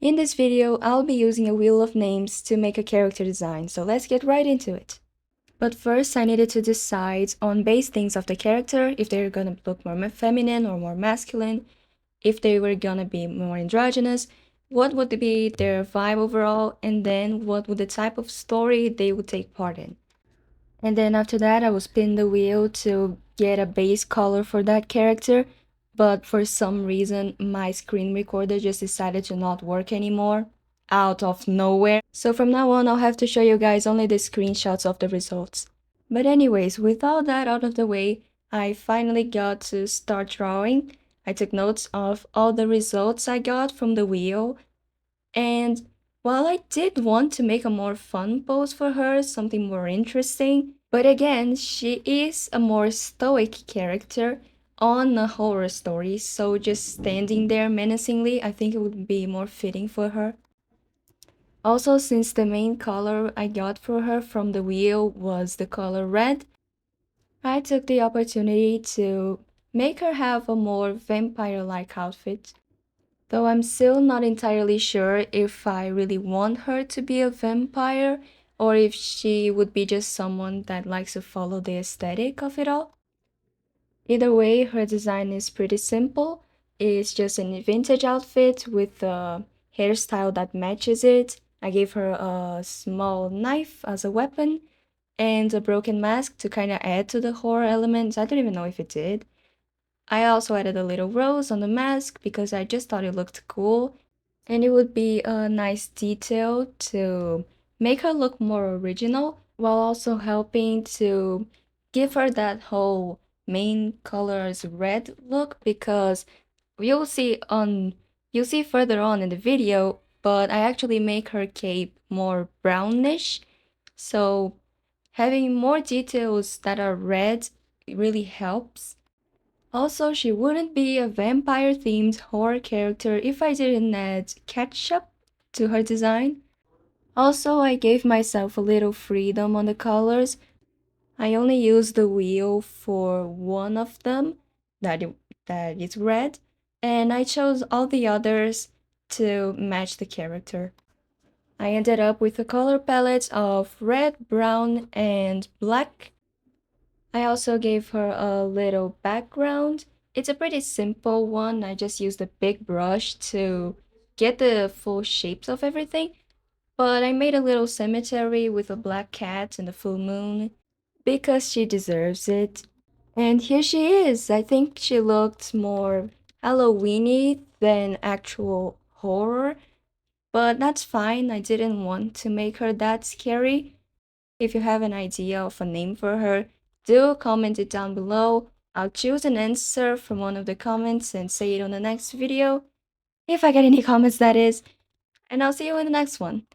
In this video, I'll be using a wheel of names to make a character design, so let's get right into it. But first, I needed to decide on base things of the character, if they're gonna look more feminine or more masculine, if they were gonna be more androgynous, what would be their vibe overall, and then what would the type of story they would take part in. And then after that, I will spin the wheel to get a base color for that character, but for some reason, my screen recorder just decided to not work anymore, out of nowhere. So from now on, I'll have to show you guys only the screenshots of the results. But anyways, with all that out of the way, I finally got to start drawing. I took notes of all the results I got from the wheel, and while I did want to make a more fun pose for her, something more interesting, but again, she is a more stoic character on a horror story, so just standing there menacingly, I think it would be more fitting for her. Also, since the main color I got for her from the wheel was the color red, I took the opportunity to make her have a more vampire-like outfit. Though I'm still not entirely sure if I really want her to be a vampire or if she would be just someone that likes to follow the aesthetic of it all. Either way, her design is pretty simple. It's just a vintage outfit with a hairstyle that matches it. I gave her a small knife as a weapon and a broken mask to kind of add to the horror elements. I don't even know if it did. I also added a little rose on the mask because I just thought it looked cool, and it would be a nice detail to make her look more original while also helping to give her that whole main colors red look, because you'll see on you'll see further on in the video, but I actually make her cape more brownish, so having more details that are red really helps. Also, she wouldn't be a vampire-themed horror character if I didn't add ketchup to her design. Also, I gave myself a little freedom on the colors. I only used the wheel for one of them, that, that is red, and I chose all the others to match the character. I ended up with a color palette of red, brown, and black. I also gave her a little background. It's a pretty simple one. I just used a big brush to get the full shapes of everything. But I made a little cemetery with a black cat and a full moon because she deserves it. And here she is. I think she looked more Halloweeny than actual horror, but that's fine. I didn't want to make her that scary. If you have an idea of a name for her, do comment it down below. I'll choose an answer from one of the comments and say it on the next video. If I get any comments, that is. And I'll see you in the next one.